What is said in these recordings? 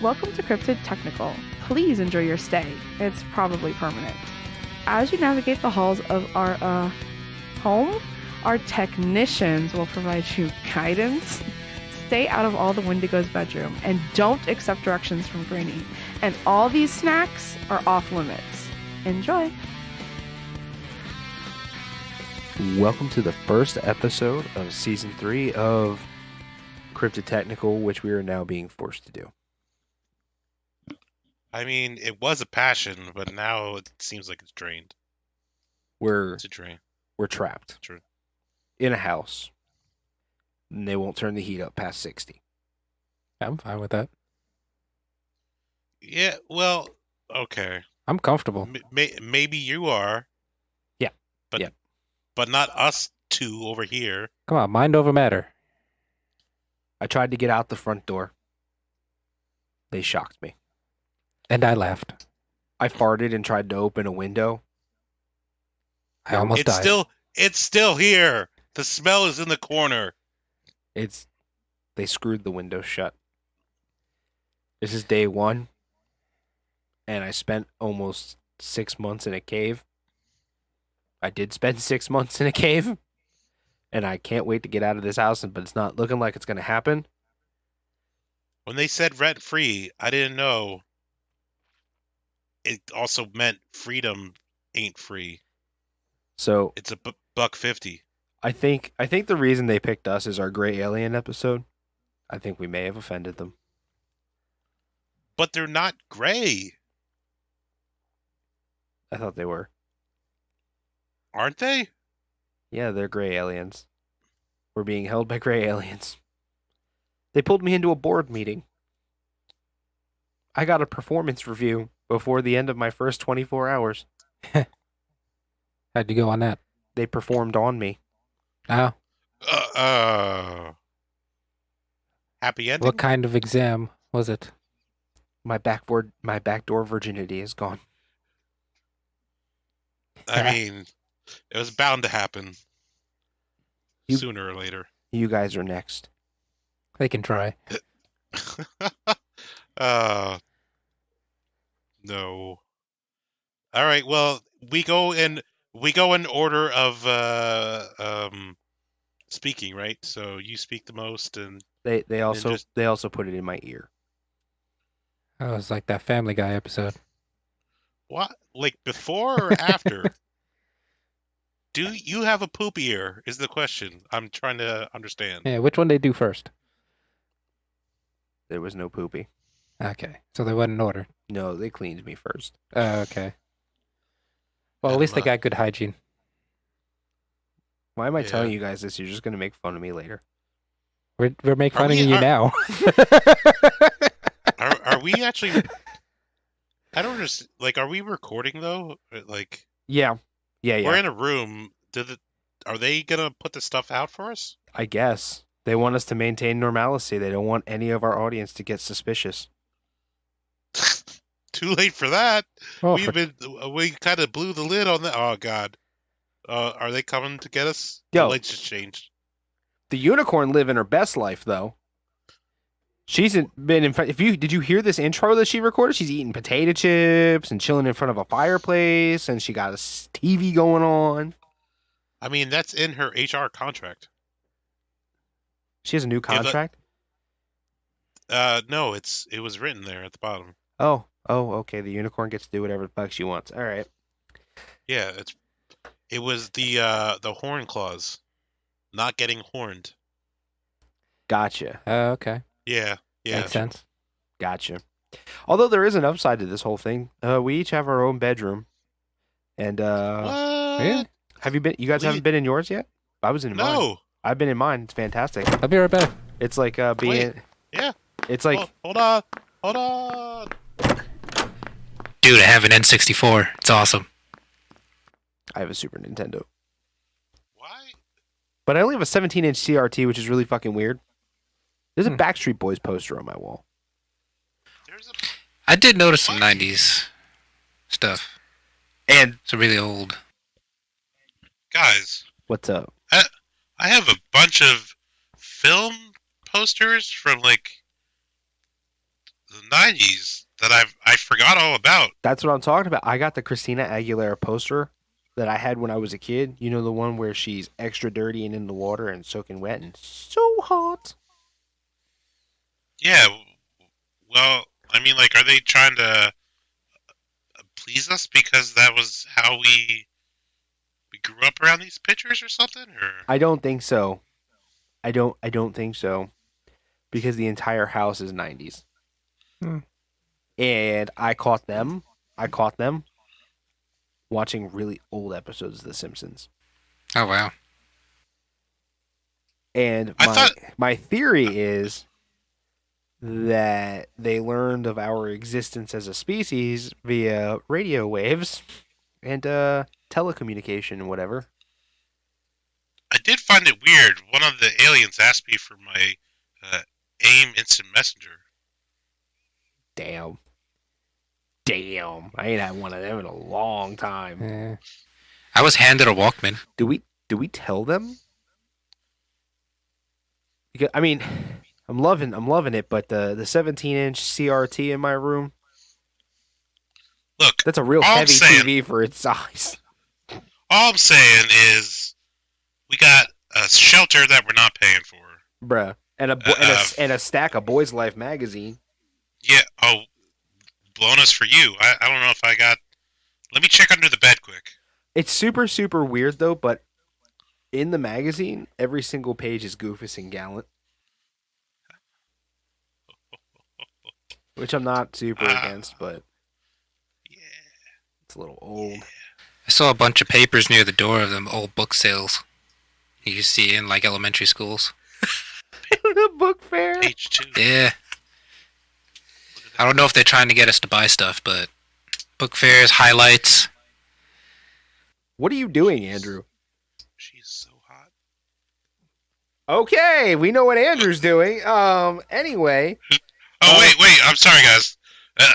Welcome to Cryptid Technical. Please enjoy your stay. It's probably permanent. As you navigate the halls of our home, our technicians will provide you guidance. Stay out of all the Wendigo's bedroom and don't accept directions from Granny. And all these snacks are off limits. Enjoy. Welcome to the first episode of Season 3 of Cryptid Technical, which we are now being forced to do. I mean, it was a passion, but now it seems like it's drained. It's a drain. We're trapped True. in a house, and they won't turn the heat up past 60. I'm fine with that. Yeah, well, okay. I'm comfortable. Maybe you are. Yeah. But not us two over here. Come on, mind over matter. I tried to get out the front door. They shocked me. And I laughed. I farted and tried to open a window. I almost died. It's still here. The smell is in the corner. They screwed the window shut. This is day 1, and I spent almost 6 months in a cave. I did spend 6 months in a cave, and I can't wait to get out of this house, but it's not looking like it's going to happen. When they said rent-free, I didn't know it also meant freedom ain't free. So It's a $1.50. I think the reason they picked us is our gray alien episode. I think we may have offended them. But they're not gray, I thought they were. aren't they? Yeah, they're gray aliens. We're being held by gray aliens. They pulled me into a board meeting. I got a performance review before the end of my first 24 hours. How'd you go on that? They performed on me. Oh, Happy ending? what kind of exam was it? My backdoor virginity is gone. I mean, it was bound to happen sooner or later. You guys are next. They can try. No. All right. Well, we go in order of speaking, right? So you speak the most, and They also put it in my ear. Oh, it's like that Family Guy episode. what? Like before or after? Do you have a poop ear? Is the question I'm trying to understand. Yeah, which one they do first? There was no poopy. Okay, so they wasn't ordered. No, they cleaned me first. Okay. Well, at least they got good hygiene. Why am I Yeah. telling you guys this? You're just going to make fun of me later. We're making fun of we- you now. Are we actually? I don't understand. Like, are we recording though? Like, Yeah. we're in a room. Are they gonna put the stuff out for us? I guess. They want us to maintain normalcy. They don't want any of our audience to get suspicious. Too late for that. Well, We kind of blew the lid on that. Oh God. Are they coming to get us? Yo. The lights just changed. The unicorn living her best life, though. She's been in. Did you hear this intro that she recorded? She's eating potato chips and chilling in front of a fireplace, and she got a TV going on. I mean, that's in her HR contract. She has a new contract. No, it was written there at the bottom. Oh, okay. The unicorn gets to do whatever the fuck she wants. All right. Yeah, it was the horn clause, not getting horned. Gotcha. okay. Yeah. Makes sense. Gotcha. Although there is an upside to this whole thing. We each have our own bedroom, and What? Yeah. have you been? You guys haven't been in yours yet? I was in mine. No. I've been in mine. It's fantastic. I'll be right back. It's like being. Yeah. It's like Hold on. Dude, I have an N64. It's awesome. I have a Super Nintendo, Why? but I only have a 17-inch CRT, which is really fucking weird. There's a Hmm. Backstreet Boys poster on my wall. There's a I did notice some What? 90s stuff. And It's really old. guys. what's up? I have a bunch of film posters from like the 90s that I forgot all about. That's what I'm talking about. I got the Christina Aguilera poster that I had when I was a kid. You know, the one where she's extra dirty and in the water and soaking wet and so hot. Yeah, well, I mean, like, are they trying to please us because that was how we grew up around these pictures or something? Or I don't think so. I don't think so. Because the entire house is 90s. And I caught them watching really old episodes of The Simpsons. Oh wow. And my theory is that they learned of our existence as a species via radio waves and telecommunication and whatever. I did find it weird. One of the aliens asked me for my AIM instant messenger. Damn. I ain't had one of them in a long time. I was handed a Walkman. Do we tell them? Because I mean, I'm loving it, but the 17-inch CRT in my room, Look, that's a real all I'm heavy saying- TV for its size. All I'm saying is we got a shelter that we're not paying for. Bruh. And a stack of Boys Life magazine. Yeah, oh, bonus for you. I don't know if I got... Let me check under the bed quick. It's super, super weird, though, but in the magazine, every single page is Goofus and Gallant. Which I'm not super against, but Yeah. it's a little old. I saw a bunch of papers near the door of them old book sales you used to see in like elementary schools. The book fair. Page 2. Yeah. I don't know if they're trying to get us to buy stuff, but book fairs, highlights. What are you doing, Andrew? She's so hot. Okay, we know what Andrew's doing. Anyway. Oh, wait. I'm sorry, guys.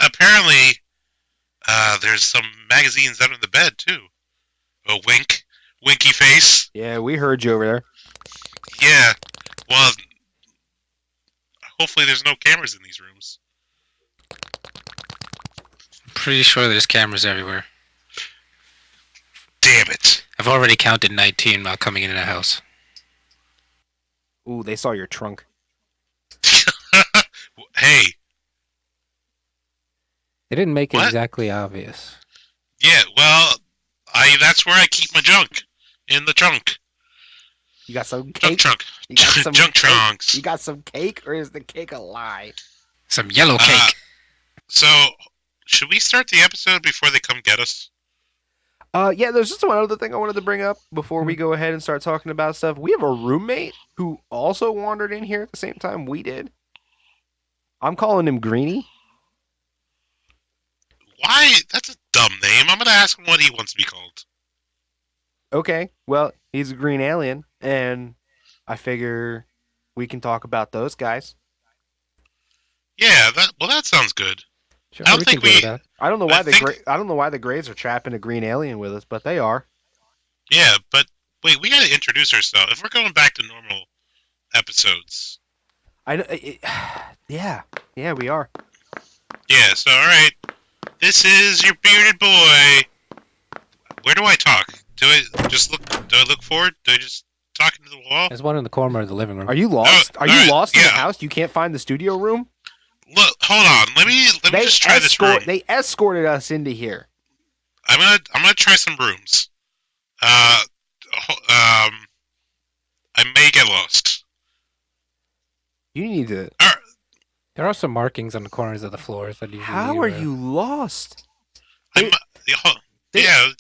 Apparently, there's some magazines under the bed, too. Oh, wink. Winky face. Yeah, we heard you over there. Yeah. Well, hopefully there's no cameras in these rooms. I'm pretty sure there's cameras everywhere. Damn it. I've already counted 19 while coming into the house. Ooh, they saw your trunk. Hey. They didn't make it What? exactly obvious. Yeah, well, that's where I keep my junk. In the trunk. You got some Junk cake? trunk. You got some Junk cake? trunks. You got some cake, or is the cake a lie? Some yellow cake. So, should we start the episode before they come get us? Yeah, there's just one other thing I wanted to bring up before we go ahead and start talking about stuff. We have a roommate who also wandered in here at the same time we did. I'm calling him Greenie. Why? That's a dumb name. I'm going to ask him what he wants to be called. Okay, well, he's a green alien, and I figure we can talk about those guys. Yeah, that sounds good. Sure, I don't we think can do we- that. I don't know why I I don't know why the Greys are trapping a green alien with us, but they are. Yeah, but wait, we got to introduce ourselves. If we're going back to normal episodes. Yeah, we are. Yeah, so all right. This is your bearded boy. Where do I talk? Do I look forward? Do I just talk into the wall? There's one in the corner of the living room. Are you lost? Are you alright, lost in the yeah. house? You can't find the studio room? Look, hold on. Let me just try this room. They escorted us into here. I'm gonna try some rooms. I may get lost. You need to. There are some markings on the corners of the floors that usually. How are you lost? Yeah,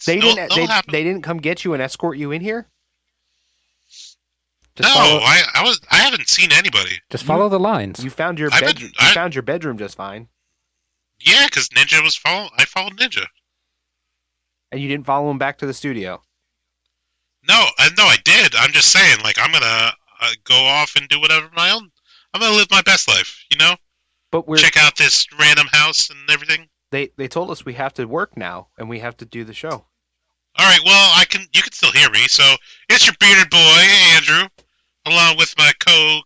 They it'll didn't. happen. They didn't come get you and escort you in here. Just No, follow, I haven't seen anybody. just follow the lines. You found your I've been- bedroom. I- You found your bedroom just fine, Yeah, because Ninja was I followed Ninja. and you didn't follow him back to the studio. No, I did. I'm just saying, like, I'm gonna go off and do whatever my own. I'm gonna live my best life, you know. But Check out this random house and everything. they told us we have to work now and we have to do the show. All right, well, you can still hear me. So it's your bearded boy, Andrew, along with my co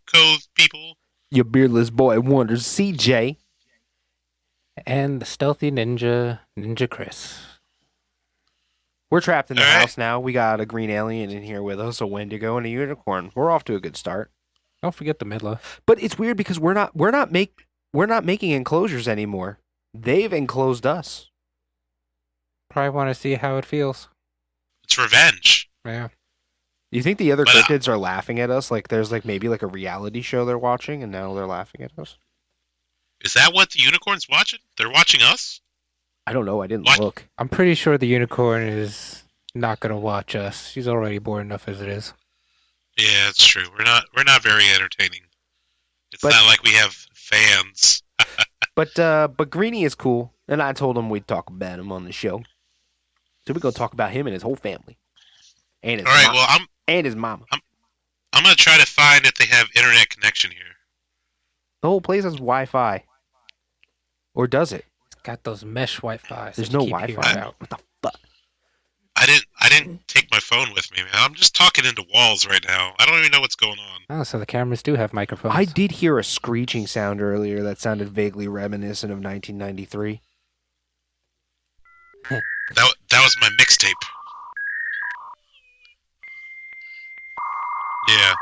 people. Your beardless boy wonders, CJ. And the stealthy ninja, Ninja Chris. We're trapped in the All right. house now. We got a green alien in here with us, a Wendigo, and a unicorn. We're off to a good start. Don't forget the Midla. But it's weird because we're not making enclosures anymore. They've enclosed us. Probably want to see how it feels. It's revenge. Yeah. You think the other But, cryptids are laughing at us? Like there's like maybe like a reality show they're watching, and now they're laughing at us. Is that what the unicorn's watching? They're watching us? I don't know. I didn't What? look. I'm pretty sure the unicorn is not going to watch us. She's already bored enough as it is. Yeah, it's true. We're not very entertaining. It's But- not like we have fans. But Greenie is cool, and I told him we'd talk about him on the show. So we're gonna talk about him and his whole family, and his All right, mom- well, and his mama. I'm gonna try to find if they have internet connection here. The whole place has Wi-Fi, or does it? It's got those mesh Wi-Fi. There's no Wi-Fi. About. What the fuck? I didn't take my phone with me, man. I'm just talking into walls right now. I don't even know what's going on. Oh, so the cameras do have microphones. I did hear a screeching sound earlier that sounded vaguely reminiscent of 1993. That was my mixtape. Yeah.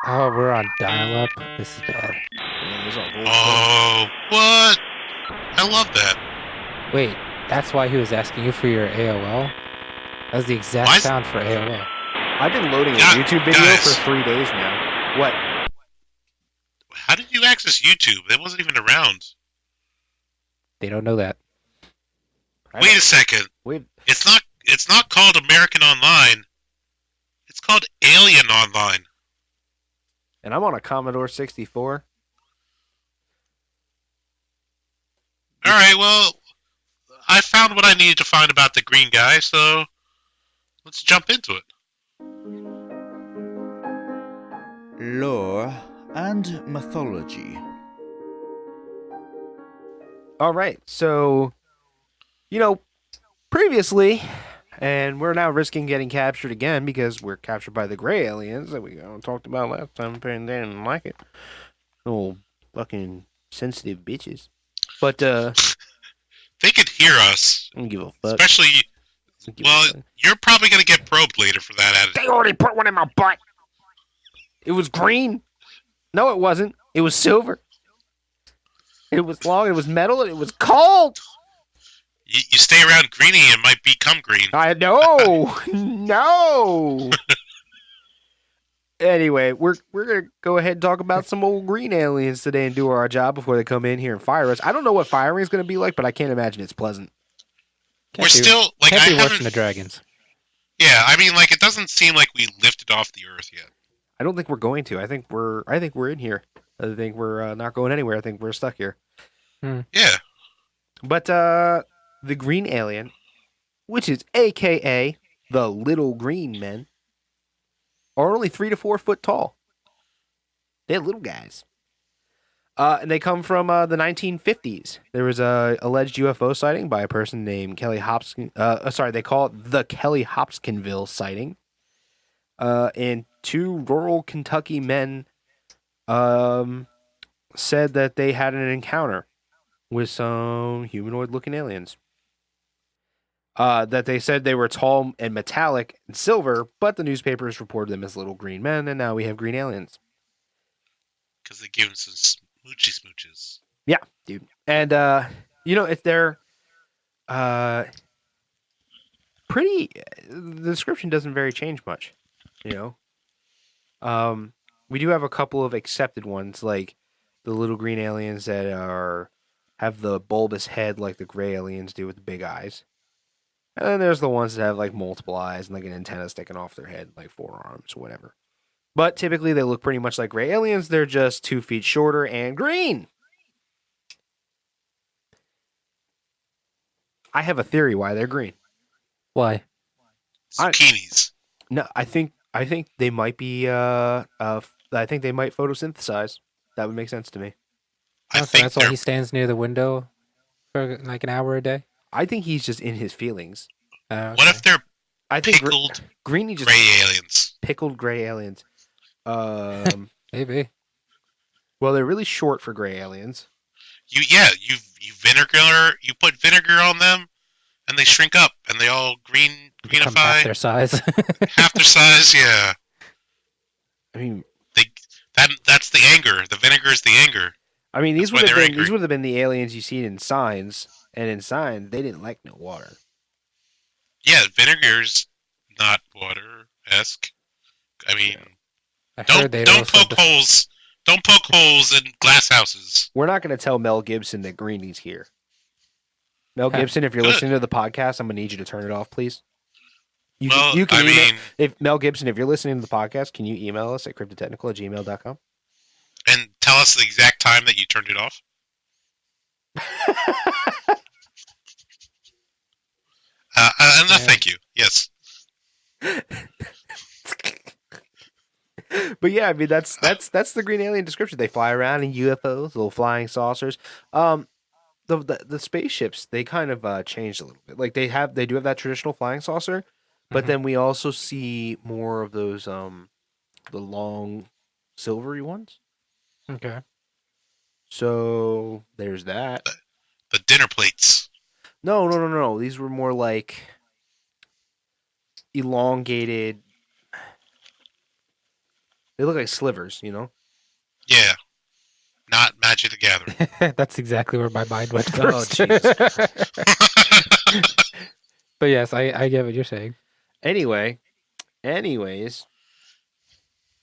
Oh, we're on dial-up. This is bad. Yeah, there's a whole Oh, what? I love that. Wait, that's why he was asking you for your AOL? That was the exact Why is- sound for AOL. I've been loading a Yeah, YouTube video guys. for 3 days now. What? How did you access YouTube? It wasn't even around. They don't know that. Wait a second. Wait. It's not called American Online. It's called Alien Online. And I'm on a Commodore 64. All right, well, I found what I needed to find about the green guy, so let's jump into it. Lore and mythology. All right, so, previously, and we're now risking getting captured again because we're captured by the gray aliens that we talked about last time, and they didn't like it. Little fucking sensitive bitches. But, They could hear us, I don't give a fuck. especially. I don't give a Well, fuck. you're probably gonna get probed later for that attitude. They already put one in my butt. It was green. No, it wasn't. It was silver. It was long, it was metal, and it was cold. You stay around Greenie and might become green. I know. No. Anyway, we're gonna go ahead and talk about some old green aliens today and do our job before they come in here and fire us. I don't know what firing is gonna be like, but I can't imagine it's pleasant. We're Can't be- still like Can't I be worse haven't. than the dragons. Yeah, I mean, like it doesn't seem like we lifted off the Earth yet. I don't think we're going to. I think we're in here. I think we're not going anywhere. I think we're stuck here. Yeah. But the green alien, which is AKA the little green men, are only 3 to 4 foot tall. They're little guys. And they come from the 1950s. There was a alleged UFO sighting by a person named Kelly Hopkins. They call it the Kelly Hopkinsville sighting. And 2 rural Kentucky men said that they had an encounter with some humanoid-looking aliens. That they said they were tall and metallic and silver, but the newspapers reported them as little green men, and now we have green aliens. Because they give him some smoochy smooches. Yeah, dude. And if they're pretty, the description doesn't very change much. We do have a couple of accepted ones, like the little green aliens that have the bulbous head like the gray aliens do with the big eyes. And then there's the ones that have like multiple eyes and like an antenna sticking off their head, like 4 arms or whatever. But typically they look pretty much like gray aliens. They're just 2 feet shorter and green. I have a theory why they're green. Why? Zucchinis. No, I think they might be I think they might photosynthesize. That would make sense to me. I Oh, so think that's why they're he stands near the window for like an hour a day? I think he's just in his feelings. What Okay. if they're I think pickled Greenie just gray aliens? pickled gray aliens. Maybe. Well, they're really short for gray aliens. You vinegar. You put vinegar on them, and they shrink up, and they all Become half greenify, their size. half their size. Yeah, I mean, that's the anger. The vinegar is the anger. these That's why would have they're been angry. these would have been the aliens you seen in Signs, and in Signs they didn't like no water. Yeah, vinegar's not water-esque. I mean, I heard don't they don't also poke holes. Don't poke holes in glass houses. We're not going to tell Mel Gibson that Greenie's here. Mel Huh. Gibson, if you're Good. listening to the podcast, I'm going to need you to turn it off, please. You Well, can I email, mean, if Mel Gibson, if you're listening to the podcast, can you email us at cryptotechnical@gmail.com? and tell us the exact time that you turned it off. No, thank you. Yes. But yeah, that's the green alien description. They fly around in UFOs, little flying saucers. The spaceships, they kind of changed a little bit. Like they do have that traditional flying saucer, but Mhm. then we also see more of those the long silvery ones. Okay. So there's that. The dinner plates. No. These were more like elongated. They look like slivers, you know? Yeah. Not Magic the Gathering. That's exactly where my mind went Oh, first. Jesus But yes, I get what you're saying. Anyways,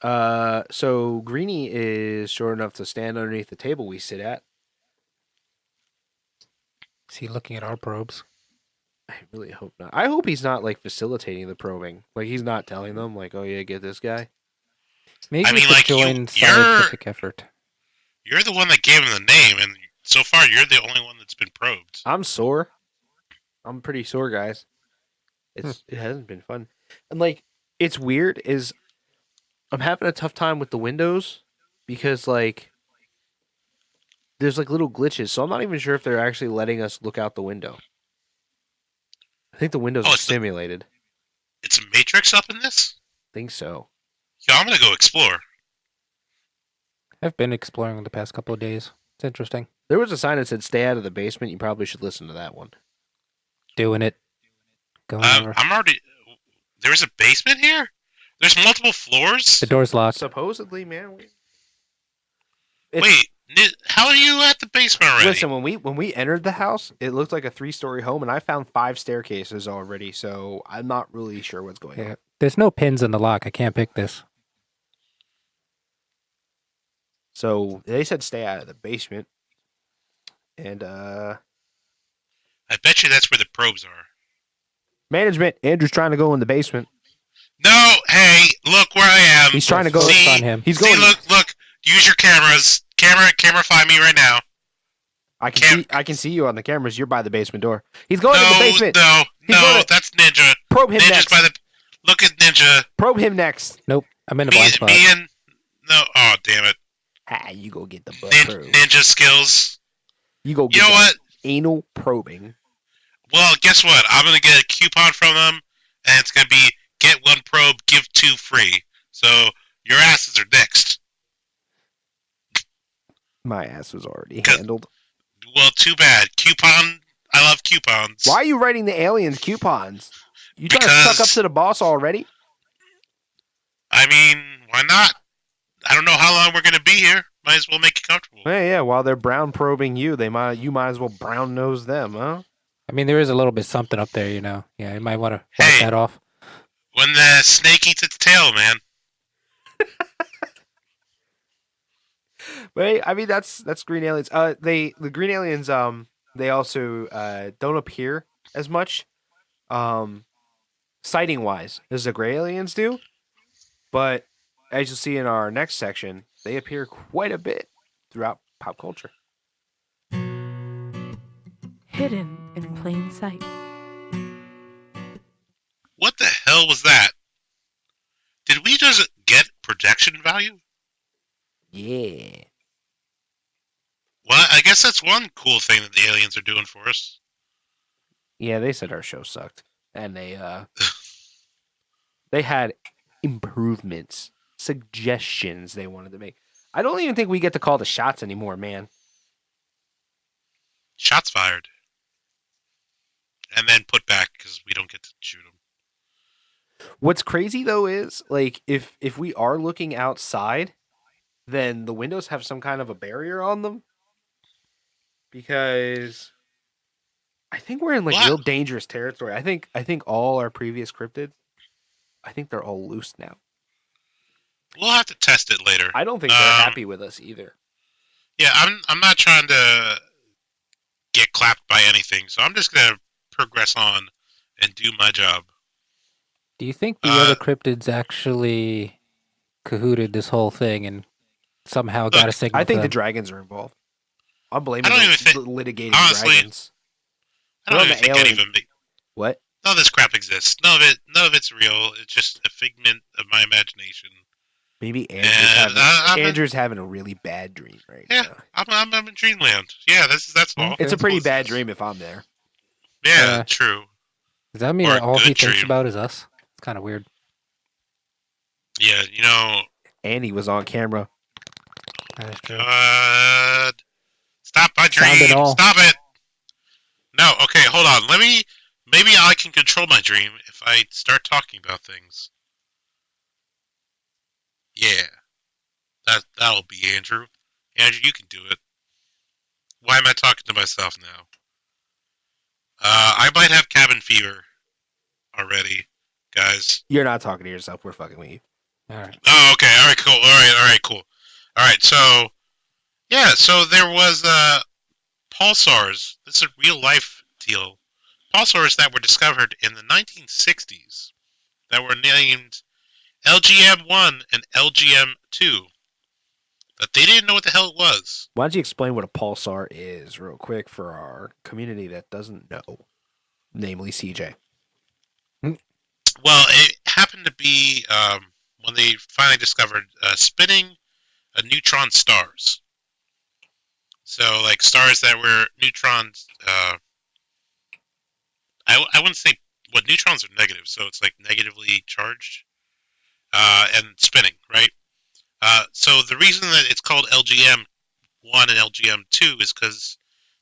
so Greenie is short enough to stand underneath the table we sit at. Is he looking at our probes? I really hope not. I hope he's not like facilitating the probing. Like he's not telling them like, "Oh yeah, get this guy." Maybe I we mean, could like, join you're- scientific effort. You're the one that gave him the name, and so far you're the only one that's been probed. I'm sore. I'm pretty sore, guys. It hasn't been fun. And like it's weird is I'm having a tough time with the windows because like there's like little glitches. So I'm not even sure if they're actually letting us look out the window. I think the windows Oh, are it's the- simulated. It's a Matrix up in this? think so. Yeah, I'm gonna go explore. I've been exploring the past couple of days. It's interesting. There was a sign that said stay out of the basement. You probably should listen to that one. Doing it. Going over. I'm already. There's a basement here? There's multiple floors? The door's locked. Supposedly, man. Wait, how are you at the basement already? Listen, when we entered the house, it looked like a 3-story home, and I found 5 staircases already. So I'm not really sure what's going on. Yeah. There's no pins in the lock. I can't pick this. So they said stay out of the basement, and I bet you that's where the probes are. management. Andrew's trying to go in the basement. No, hey, look where I am. He's trying to go. Focus See? on him. He's See, going. look. Use your cameras. Camerify me right now. I can see you on the cameras. You're by the basement door. He's going to the basement. No, He's going to- that's Ninja. Probe him Ninja's next. by the. Look at Ninja. Probe him next. Nope. I'm in a blind spot. Me and. No, oh damn it. Ha! You go get the butt probe. Ninja skills. You go get You know that what? anal probing. Well, guess what? I'm gonna get a coupon from them, and it's gonna be get 1 probe, give 2 free. So your asses are next. My ass was already Good. handled. Well, too bad. Coupon. I love coupons. Why are you writing the aliens coupons? You trying to suck up Because- to the boss already? I mean, why not? I don't know how long we're gonna be here. Might as well make it comfortable. Yeah. While they're brown probing you, you might as well brown nose them, huh? I mean, there is a little bit something up there, you know. Yeah, you might want to wipe Hey. that off. When the snake eats its tail, man. But I mean, that's green aliens. The green aliens they also don't appear as much sighting wise as the gray aliens do, but as you'll see in our next section, they appear quite a bit throughout pop culture. Hidden in plain sight. What the hell was that? Did we just get projection value? Yeah. Well, I guess that's one cool thing that the aliens are doing for us. Yeah, they said our show sucked, and they had improvements, suggestions they wanted to make. I don't even think we get to call the shots anymore, man. Shots fired. And then put back because we don't get to shoot them. What's crazy though is like if we are looking outside, then the windows have some kind of a barrier on them. Because I think we're in like What? real dangerous territory. I think all our previous cryptids, I think they're all loose now. We'll have to test it later. I don't think they're happy with us either. Yeah, I'm not trying to get clapped by anything, so I'm just gonna progress on and do my job. Do you think the other cryptids actually cahooted this whole thing and somehow got a signal? I think to the them? dragons are involved. I'm blaming I don't even the think- litigating honestly, dragons. I don't Well, even the think any of alien- them. What? None of this crap exists. None of it's real. It's just a figment of my imagination. Maybe And, Andrew's having a really bad dream right Yeah, now. I'm in dreamland. Yeah, that's all. It's a pretty That's all bad this is. dream if I'm there. Yeah, true. Does that mean Or a that all he good thinks dream. about is us? It's kind of weird. Yeah, you know. And he was on camera. That is true. God. Stop my Sound dream. and all. Stop it. No, okay, hold on. Maybe I can control my dream if I start talking about things. Yeah. That'll be Andrew. Andrew, you can do it. Why am I talking to myself now? I might have cabin fever already, guys. You're not talking to yourself. We're fucking with you. All right. Oh, okay. All right, cool. All right, cool. All right, so yeah, so there was pulsars. This is a real life deal. Pulsars that were discovered in the 1960s that were named LGM-1 and LGM-2. But they didn't know what the hell it was. Why don't you explain what a pulsar is real quick for our community that doesn't know, namely CJ? Well, it happened to be when they finally discovered spinning neutron stars. So, like stars that were neutrons. I wouldn't say what neutrons are negative, so it's like negatively charged and spinning, right? So the reason that it's called LGM-1 and LGM-2 is because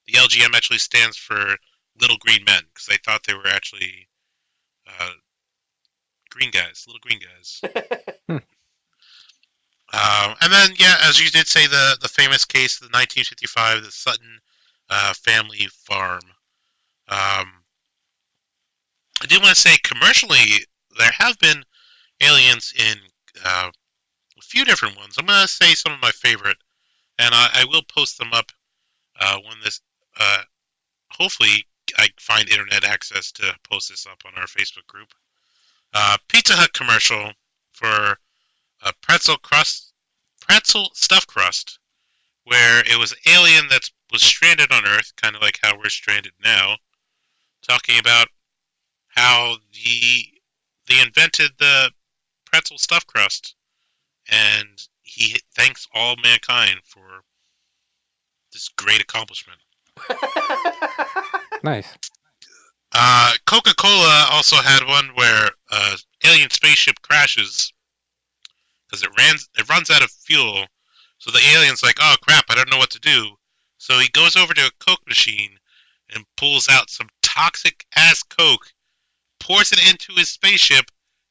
the LGM actually stands for Little Green Men, because they thought they were actually green guys, little green guys. And then, yeah, as you did say, the famous case, the 1955, the Sutton family farm. I did want to say, commercially, there have been aliens in a few different ones. I'm going to say some of my favorite, and I will post them up when this, hopefully, I find internet access to post this up on our Facebook group. Pizza Hut commercial for a pretzel stuffed crust, where it was an alien that was stranded on Earth, kind of like how we're stranded now, talking about how they invented the pretzel stuffed crust, and he thanks all mankind for this great accomplishment. Nice. Coca-Cola also had one where alien spaceship crashes because it runs out of fuel. So the alien's like, oh crap, I don't know what to do. So he goes over to a Coke machine and pulls out some toxic ass Coke, pours it into his spaceship,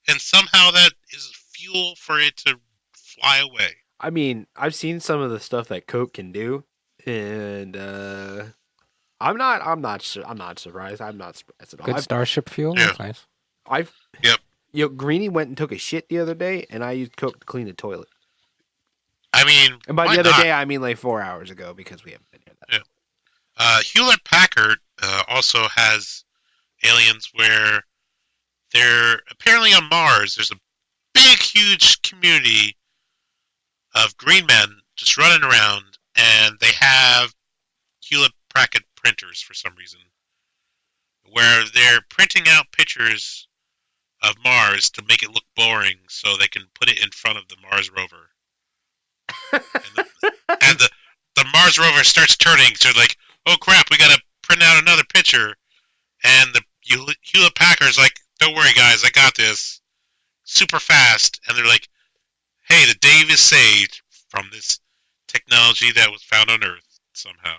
and somehow that is fuel for it to fly away. I mean, I've seen some of the stuff that Coke can do, and I'm not surprised. I'm not surprised at all. Good starship fuel. Yeah. That's nice. Greenie went and took a shit the other day, and I used Coke to clean the toilet. I mean, And by why the other not? day, I mean like 4 hours ago because we haven't been here that. Yeah. Hewlett Packard also has aliens where they're apparently on Mars. There's a big, huge community of green men just running around, and they have Hewlett Packard printers for some reason, where they're printing out pictures of Mars to make it look boring, so they can put it in front of the Mars rover. and the Mars rover starts turning, so like, oh crap, we gotta print out another picture. And the Hewlett Packard's like, don't worry guys, I got this. Super fast. And they're like, hey, the day is saved from this technology that was found on Earth somehow.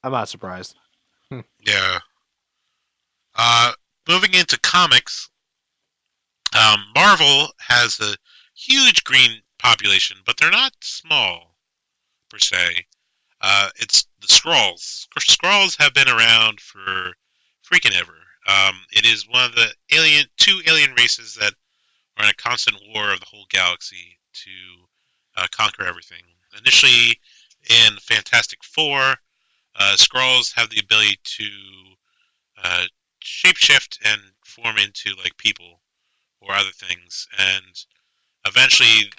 I'm not surprised. Yeah. Moving into comics, Marvel has a huge green population, but they're not small per se. It's the Skrulls. Skrulls have been around for freaking ever. It is one of the two alien races that are in a constant war of the whole galaxy to conquer everything. Initially, in Fantastic Four, Skrulls have the ability to uh, shapeshift and form into like people or other things, and eventually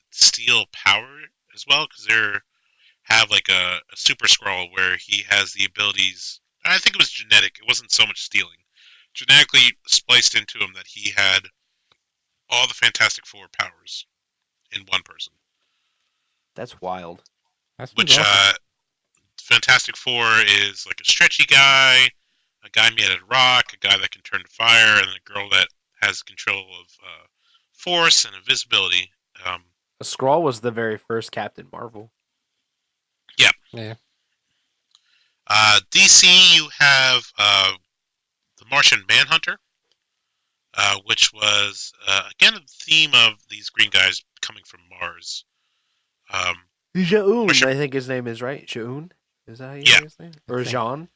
steal power as well because they're have like a super scroll where he has the abilities. I think it was genetic. It wasn't so much stealing. Genetically spliced into him that he had all the Fantastic Four powers in one person. That's wild. That's Which awesome. Fantastic Four is like a stretchy guy, a guy made out of rock, a guy that can turn to fire, and a girl that has control of force and invisibility. A Skrull was the very first Captain Marvel. Yeah. DC, you have the Martian Manhunter, which was again the theme of these green guys coming from Mars. Jaun, Martian, I think his name is, right? Jaun? Is that how you yeah, say his name? Or Jean?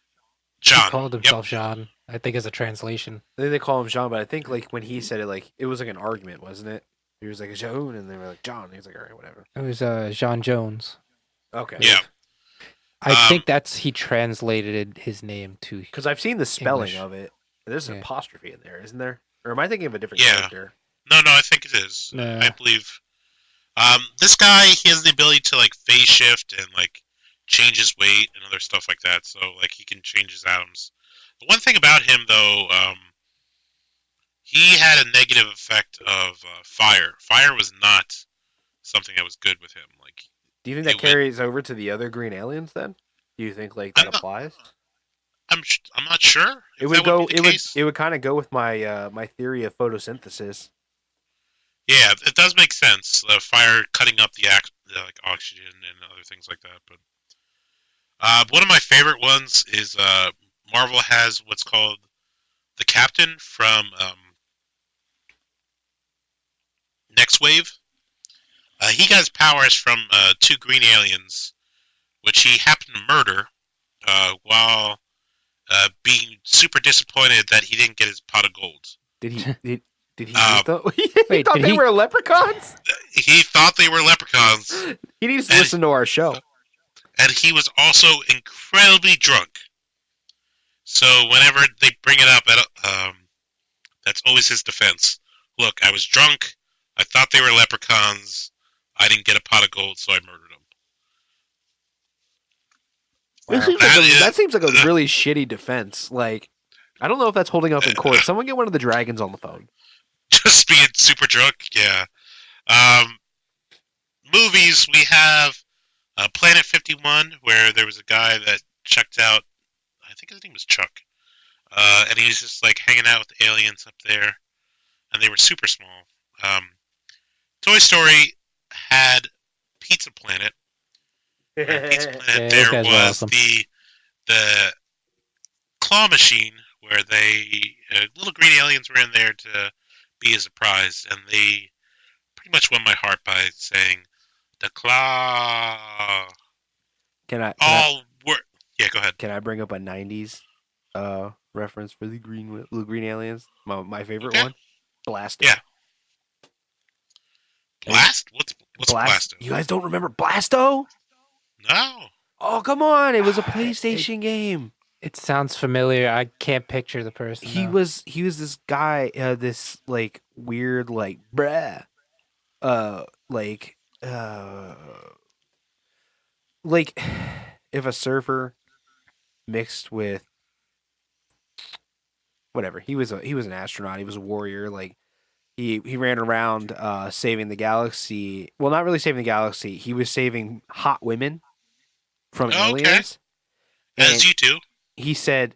He John. called Yep. himself Jean, I think, as a translation. I think they call him Jean, but I think like when he said it, like it was like an argument, wasn't it? He was like Jaun, and they were like John. He was like, all right, whatever. It was Jean Jones. Okay. Yeah. I think he translated his name to. Because I've seen the spelling English. of it. There's an Yeah. apostrophe in there, isn't there? Or am I thinking of a different Yeah. character? No, I think it is. No. I believe. This guy, he has the ability to like phase shift and like change his weight and other stuff like that. So like he can change his atoms. The one thing about him though, he had a negative effect of fire. Fire was not something that was good with him. Like Do you think that it would- carries over to the other green aliens then? Do you think like that I'm not- applies? I'm not sure. It if would that go. be the case. It would kind of go with my my theory of photosynthesis. Yeah, it does make sense. Fire cutting up the like oxygen and other things like that. But one of my favorite ones is Marvel has what's called the Captain from Next Wave. He got his powers from two green aliens, which he happened to murder while being super disappointed that he didn't get his pot of gold. Did he? Did he? Uh, eat those? He wait, thought did they he- were leprechauns. He thought they were leprechauns, He needs to And- listen to our show. and he was also incredibly drunk. So whenever they bring it up, that's always his defense. Look, I was drunk. I thought they were leprechauns. I didn't get a pot of gold, so I murdered them. That seems like a really shitty defense. Like, I don't know if that's holding up in court. Someone get one of the dragons on the phone. Just being super drunk, yeah. Movies, we have Planet 51, where there was a guy that checked out, I think his name was Chuck, and he was just like hanging out with the aliens up there, and they were super small. Toy Story had Pizza Planet. And Pizza Planet, Yeah, those there guys were was awesome. the claw machine where they little green aliens were in there to be a surprise, and they pretty much won my heart by saying the claw. Can I? All were yeah. Go ahead. Can I bring up a '90s reference for the green aliens? My favorite Okay. one, Blasto. Yeah. Blast? What's Blast. Blasto? You guys don't remember Blasto? No. Oh, come on! It was a PlayStation game. It sounds familiar. I can't picture the person. He though. was this guy, this like weird like bruh, like like if a surfer mixed with whatever, he was an astronaut, he was a warrior, like he ran around saving the galaxy. Well, not really saving the galaxy. He was saving hot women from Okay. aliens. And As you do. he said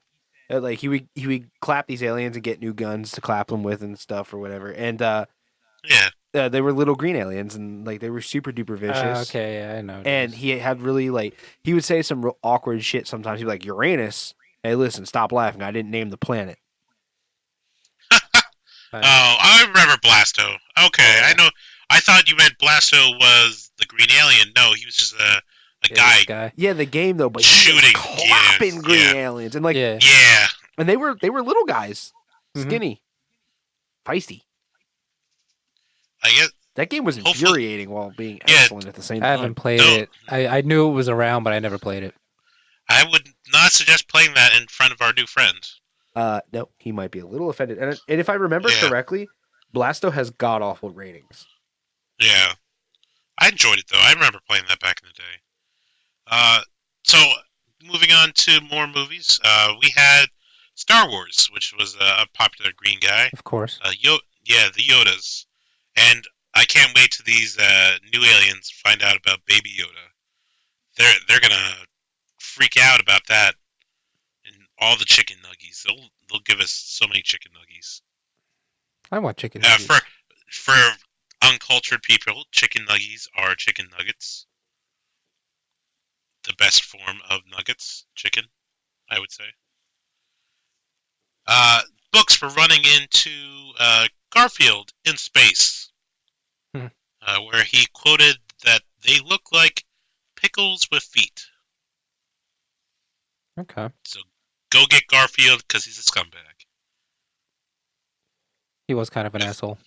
like he would clap these aliens and get new guns to clap them with and stuff or whatever. And Yeah. they were little green aliens and like they were super duper vicious. Okay, yeah, I know. what it And is. he had really like he would say some real awkward shit sometimes. He'd be like Uranus, Hey, listen, stop laughing. I didn't name the planet. Oh, I remember Blasto. Okay, I Oh. know. I thought you meant Blasto was the green alien. No, he was just a Yeah, guy. Yeah, the game though, but he was Shooting, clapping yeah, green yeah. aliens, and like, Yeah. Yeah, and they were little guys, Mhm. skinny, feisty. I guess. That game was Hopefully- infuriating while being Yeah, excellent at the same I time. haven't played No. it. I knew it was around, but I never played it. I would not suggest playing that in front of our new friend. No, he might be a little offended, and if I remember Yeah. correctly, Blasto has god awful ratings. Yeah, I enjoyed it though. I remember playing that back in the day. So moving on to more movies, we had Star Wars, which was a popular green guy. Of course. The Yodas, and I can't wait till these new aliens find out about Baby Yoda. They're gonna freak out about that, and all the chicken nuggies. They'll give us so many chicken nuggies. I want chicken. For nuggets. for uncultured people, chicken nuggies are chicken nuggets. The best form of nuggets, chicken, I would say. Books for running into Garfield in space, Hmm. where he quoted that they look like pickles with feet. Okay. So go get Garfield because he's a scumbag. He was kind of an asshole.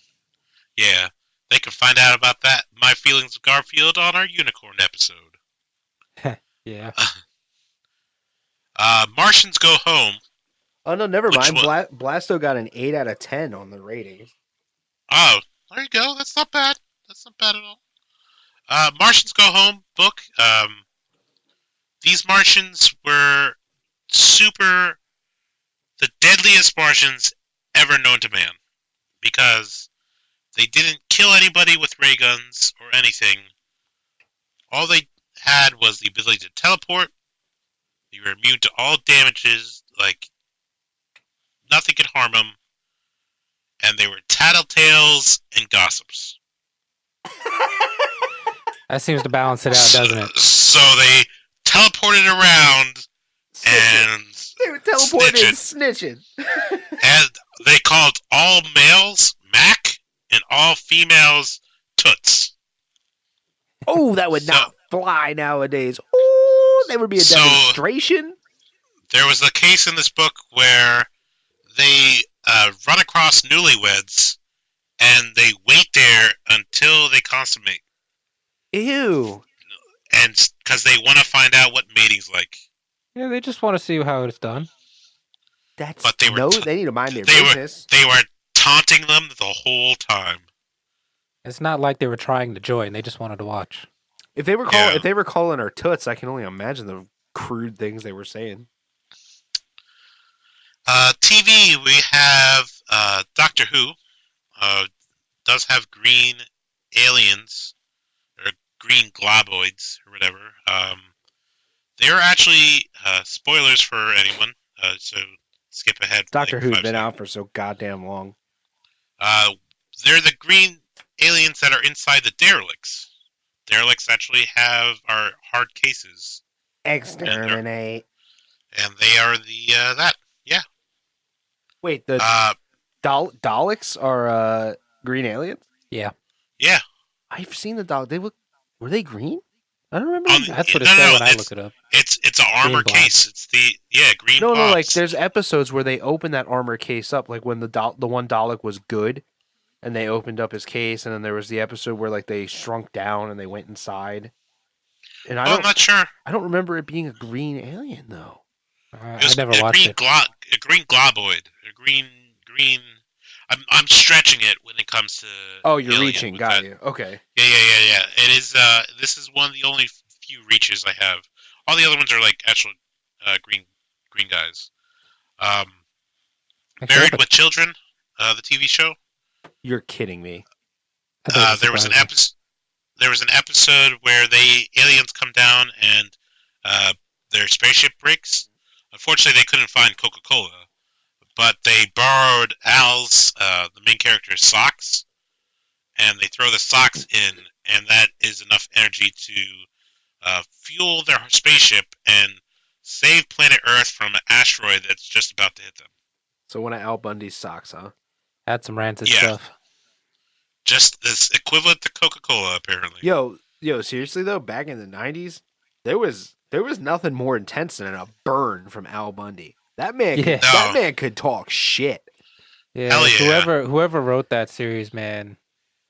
Yeah, they can find out about that, my feelings of Garfield, on our unicorn episode. Yeah. Martians Go Home. Oh no, never Which mind. one? Blasto got an 8 out of 10 on the ratings. Oh, there you go. That's not bad. That's not bad at all. Martians Go Home book. These Martians were the deadliest Martians ever known to man, because they didn't kill anybody with ray guns or anything. All they had was the ability to teleport. They were immune to all damages, like nothing could harm them, and they were tattletales and gossips. That seems to balance it out, doesn't it? So they teleported around and They were teleporting and snitching. and they called all males Mac and all females Toots. Oh, that would So- not fly nowadays. Oh, there would be a So- demonstration. There was a case in this book where they run across newlyweds and they wait there until they consummate, Ew. and because they want to find out what mating's like. Yeah, they just want to see how it's done. That's But they were no. t- They need to mind their they were- business. They were taunting them the whole time. It's not like they were trying to join; they just wanted to watch. If they were calling her toots, I can only imagine the crude things they were saying. TV, we have Doctor Who. Does have green aliens, or green globoids, or whatever. They're actually spoilers for anyone, so skip ahead. Doctor like Who's 5 been seconds. out for so goddamn long. They're the green aliens that are inside the derelicts. Derelicts actually are hard cases, Exterminate. and they are the that. Wait, the Daleks are green aliens? Yeah, Yeah. I've seen the Daleks. Were they green? I don't remember. On- that's what it No, said no, when I it's- looked it up. It's an armor black. case. It's the green. No, like pods. there's episodes where they open that armor case up, like when the one Dalek was good, and they opened up his case, and then there was the episode where like they shrunk down and they went inside. And I'm not sure. I don't remember it being a green alien though. I Just never a watched green it. a green globoid, a green. I'm stretching it when it comes to. Oh, you're alien reaching. with Got that. you. Okay. Yeah. It is. This is one of the only few reaches I have. All the other ones are like actual green guys. Actually, Married with Children, the TV show. You're kidding me. that doesn't There was an surprise me. episode. There was an episode where aliens come down and their spaceship breaks. Unfortunately, they couldn't find Coca-Cola, but they borrowed Al's, the main character's socks, and they throw the socks in, and that is enough energy to fuel their spaceship and save planet Earth from an asteroid that's just about to hit them. So one of Al Bundy's socks, huh? Had some rancid Yeah. stuff. Just this equivalent to Coca-Cola, apparently. Yo, seriously though, back in the 90s, there was nothing more intense than a burn from Al Bundy. That man, Yeah. that No. man could talk shit. Yeah, Hell yeah. whoever wrote that series, man,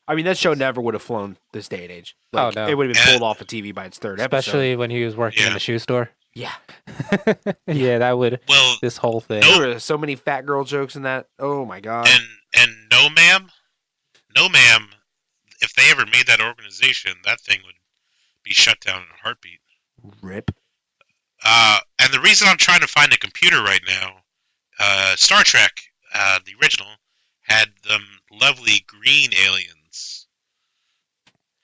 I mean, that show never would have flown this day and age. Oh, Like, no. it would have been And- pulled off of TV by its third episode. especially when he was working in Yeah. the shoe store. Yeah, Yeah, that would Well, this whole thing. No. there were so many fat girl jokes in that. Oh my god. and no, ma'am, if they ever made that organization, that thing would be shut down in a heartbeat. Rip. And the reason I'm trying to find a computer right now, Star Trek, the original, had them lovely green aliens.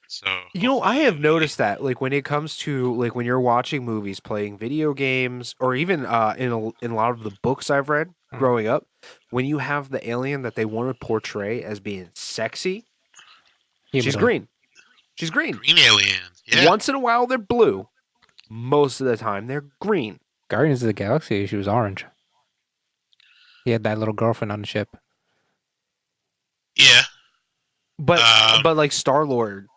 So I have noticed that, like, when it comes to, like, when you're watching movies, playing video games, or even in a lot of the books I've read growing up, when you have the alien that they want to portray as being sexy, she's Humanoid. green. She's green. green aliens, yeah. Once in a while, they're blue. Most of the time, they're green. Guardians of the Galaxy, she was orange. He had that little girlfriend on the ship. Yeah, But Um, but like Star-Lord,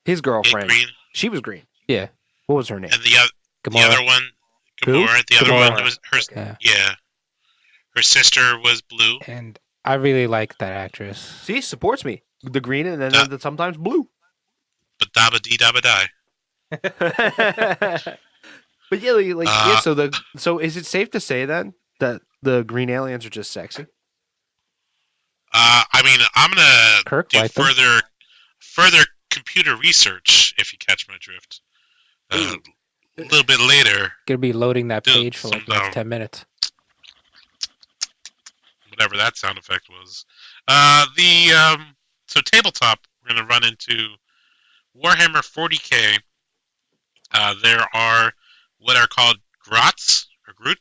his yeah, girlfriend, green. she was green. Yeah, What was her name? And the Gamora. other one, Who? Gamora. The other Gamora. one was her. Yeah. Yeah, her sister was blue. And I really like that actress. See, supports me. The green and then Uh, sometimes blue. But dabba dee dabba die. But yeah, like yeah. Uh, So is it safe to say then that the green aliens are just sexy? I mean, I'm gonna Kirk do liked them. further computer research, if you catch my drift. A little bit later, Gonna be loading that Dude, page for like the next 10 minutes. whatever that sound effect was. So tabletop, we're gonna run into Warhammer 40K. There are what are called grots or Groot,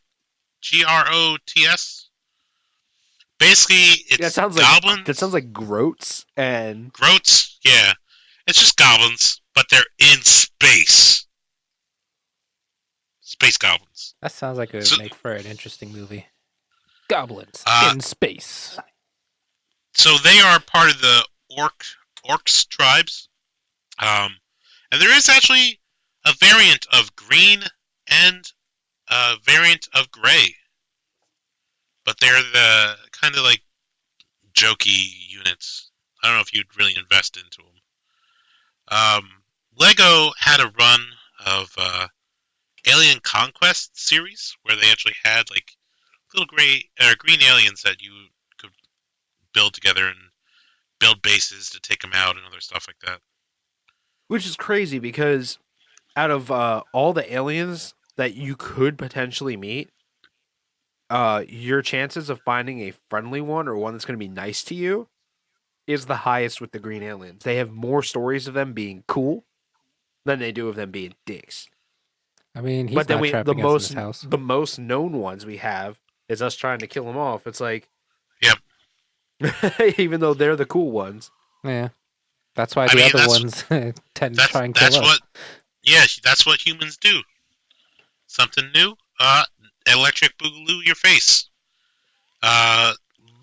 Grots. Basically, it's That sounds goblins. like groats and Groats, yeah. It's just goblins, but they're in space. Space goblins. That sounds like it would So- make for an interesting movie. Goblins Uh, in space. So they are part of the orcs tribes. And there is actually a variant of green and a variant of gray. But they're the kind of like jokey units. I don't know if you'd really invest into them. Lego had a run of Alien Conquest series where they actually had like little green aliens that you could build together and build bases to take them out and other stuff like that. which is crazy because out of all the aliens that you could potentially meet, your chances of finding a friendly one or one that's going to be nice to you is the highest with the green aliens. They have more stories of them being cool than they do of them being dicks. I mean, he's But then not trapping us in his house. the most known ones we have is us trying to kill them off. It's like, Yep. even though they're the cool ones. Yeah. That's why I the mean, other that's- ones tend to try and kill That's us. what. Yeah, that's what humans do. Something new. Electric boogaloo your face.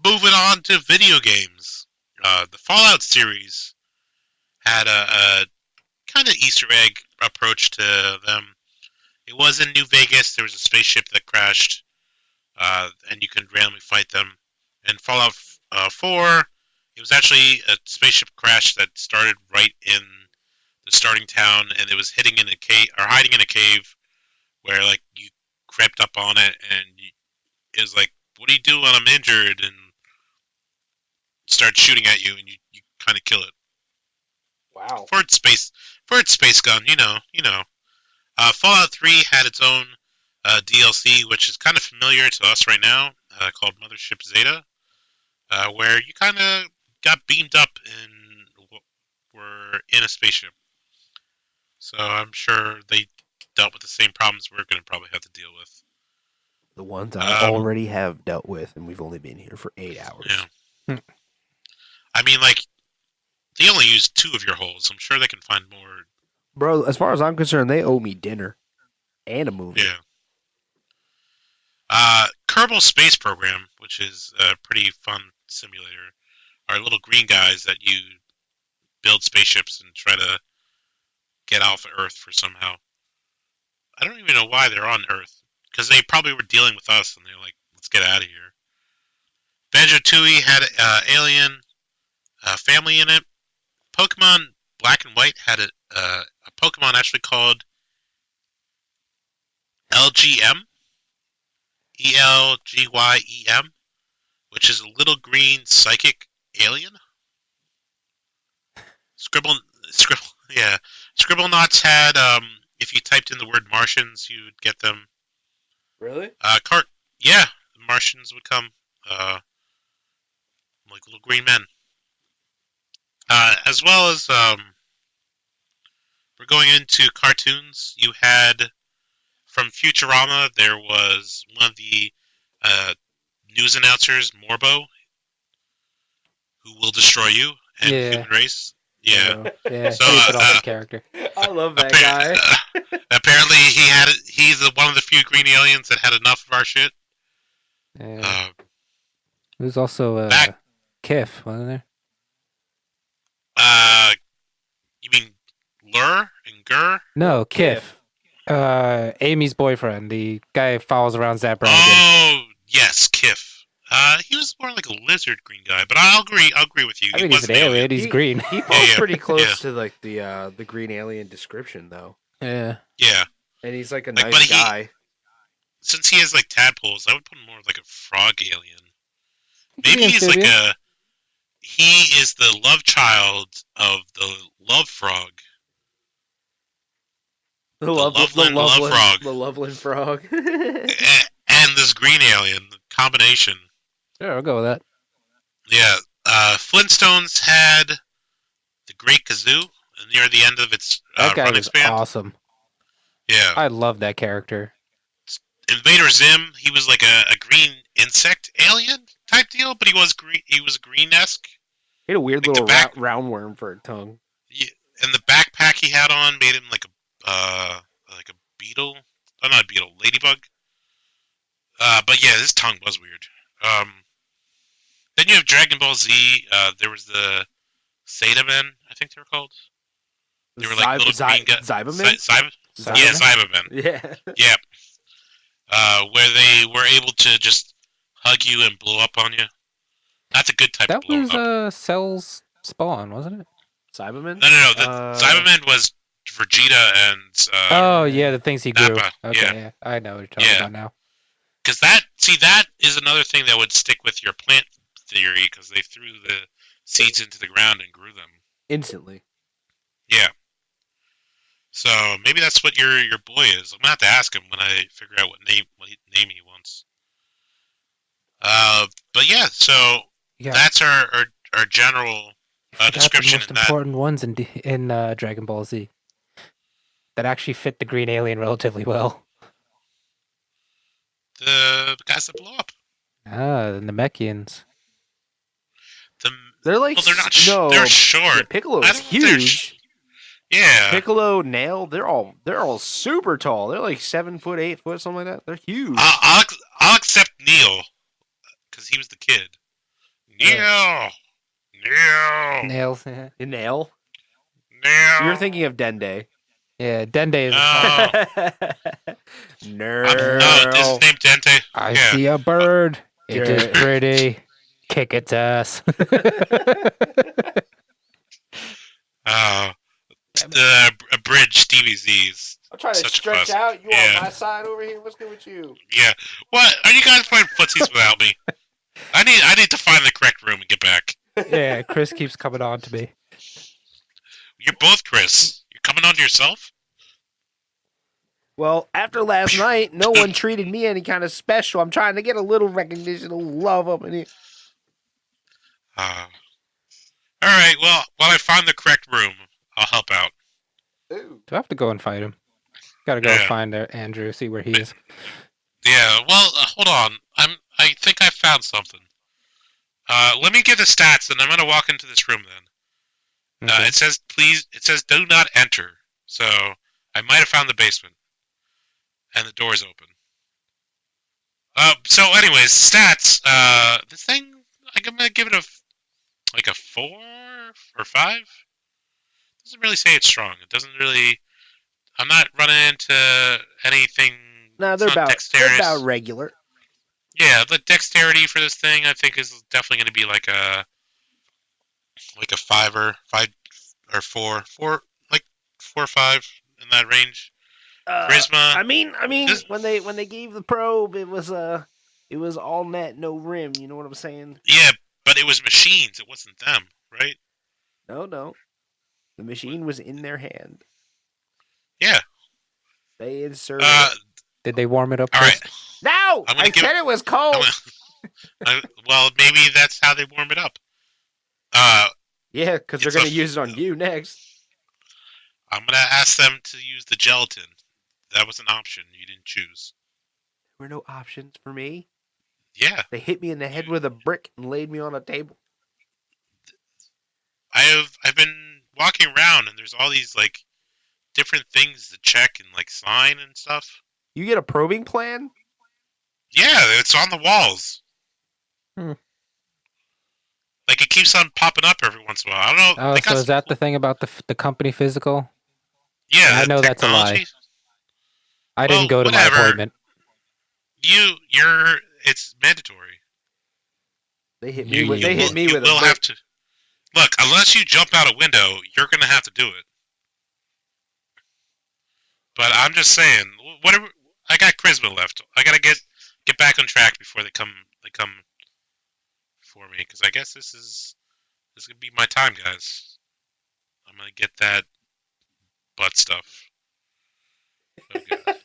Moving on to video games. The Fallout series had a kind of Easter egg approach to them. It was in New Vegas. There was a spaceship that crashed, and you could randomly fight them. In Fallout 4, it was actually a spaceship crash that started right in the starting town, and it was hiding in a cave or hiding in a cave, where like you crept up on it, and it was like, "What do you do when I'm injured?" and start shooting at you, and you kind of kill it. Wow. For its space gun, you know. Fallout 3 had its own DLC, which is kind of familiar to us right now, called Mothership Zeta, where you kind of got beamed up and were in a spaceship. So I'm sure they dealt with the same problems we're going to probably have to deal with. The ones I Um, already have dealt with, and we've only been here for 8 hours. Yeah. I mean, like, they only use 2 of your holes. I'm sure they can find more. Bro, as far as I'm concerned, they owe me dinner And a movie. Yeah. Kerbal Space Program, which is a pretty fun simulator, are little green guys that you build spaceships and try to get off of Earth for somehow. I don't even know why they're on Earth. Because they probably were dealing with us, and they're like, let's get out of here. Banjo-Tooie had alien family in it. Pokemon Black and White had a Pokemon actually called LGM, ELGYEM, which is a little green psychic alien. Scribblenauts had, if you typed in the word Martians, you would get them. Really? Yeah, the Martians would come, like little green men. As well as, we're going into cartoons. You had, from Futurama, there was one of the news announcers, Morbo, who will destroy you and human race. Yeah. Yeah, So, he's an awesome character. I love that guy. Apparently, he's one of the few green aliens that had enough of our shit. Yeah. There was also Kif, wasn't there? You mean Lur and Gur? No, Kif. Amy's boyfriend, the guy who follows around Zap Brannigan. Oh, yes, Kif. He was more like a lizard green guy, but I'll agree with you. I think he's an alien. He's green. He falls pretty close to like the green alien description, though. Yeah. Yeah. And he's like a Like, nice guy. Since he has like tadpoles, I would put him more like a frog alien. Maybe he's like he is the love child of the love frog. The Loveland frog. And this green alien combination. Sure, I'll go with that. Yeah. Flintstones had the Great Kazoo near the end of its that guy run was expand. awesome. Yeah. I love that character. Invader Zim, he was like a green insect alien type deal, but he was green. He was green-esque. He had a weird Like little roundworm for a tongue. Yeah, and the backpack he had on made him like a beetle. Oh, not a beetle, ladybug. But yeah, his tongue was weird. Then you have Dragon Ball Z. There was the Satamen, I think they were called. They were like little green guys. Zybermen? Yeah, Zybermen. Yeah. Yeah. Where they were able to just hug you and blow up on you. That's a good type of blow up. That was Cell's spawn, wasn't it? Cyberman? No. The Cyberman was Vegeta and. Oh yeah, the things he grew. Nappa. Okay, yeah. I know what you're talking about now. Because that is another thing that would stick with your plant theory, because they threw the seeds into the ground and grew them Instantly. Yeah. So maybe that's what your boy is. I'm gonna have to ask him when I figure out what name he wants. But yeah, so that's our general description. The most important ones in Dragon Ball Z that actually fit the green alien relatively well. The guys that blow up. Ah, the Namekians. They're like they're not. They're short. Yeah, Piccolo is huge. Yeah. Piccolo, Nail, they're all super tall. They're like 7 foot, 8 foot, something like that. They're huge. I'll accept Neil because he was the kid. Neil. Nails. Nail. You're thinking of Dende. Yeah, Dende is. Nerd. No, is his name Dente? I see a bird. It is pretty. Kick its ass. The abridged DBZs. I'm trying to stretch out. You on my side over here? What's good with you? Yeah. What? Are you guys playing footsies without me? I need to find the correct room and get back. Yeah, Chris keeps coming on to me. You're both Chris. You're coming on to yourself? Well, after last night, no one treated me any kind of special. I'm trying to get a little recognition, a little love up in here. Alright, well, while I find the correct room, I'll help out. Do I have to go and fight him? Gotta go find Andrew, see where he is. Yeah, well, hold on. I think I found something. Let me get the stats, and I'm gonna walk into this room then. Okay. It says do not enter. So, I might have found the basement. and the door's open. So anyways, stats. This thing, I'm gonna give it a 4 or 5. Doesn't really say it's strong. It doesn't really. I'm not running into anything. No, It's they're not about dexterous. regular. Yeah, the dexterity for this thing, I think, is definitely going to be like a 5 or 4, like 4 or 5 in that range. Charisma. I mean, This- when they gave the probe, it was all net, no rim. You know what I'm saying? Yeah, but it was machines. It wasn't them, right? No. The machine was in their hand. Yeah. They inserted Uh, it. Did they warm it up all right. first? No! I'm gonna I give- said it was cold! Well, maybe that's how they warm it up. Yeah, because they're It's going to a- use it on you next. I'm gonna ask them to use the gelatin. That was an option you didn't choose. There were no options for me. Yeah, They hit me in the head with a brick and laid me on a table. I've been walking around and there's all these like different things to check and like sign and stuff. You get a probing plan? Yeah, it's on the walls. Hmm. Like it keeps on popping up every once in a while. I don't know. Oh, they got so is some that the cool- thing about the company physical? Yeah, I the know that's a lie. technology. I Well, didn't go to whatever. my appointment. It's mandatory. They hit You- me with you they hit me You with a will brick. have to look unless you jump out a window. You're gonna have to do it. But I'm just saying, whatever. I got charisma left. I gotta get back on track before they come for me because I guess this is gonna be my time, guys. I'm gonna get that butt stuff. Oh, God.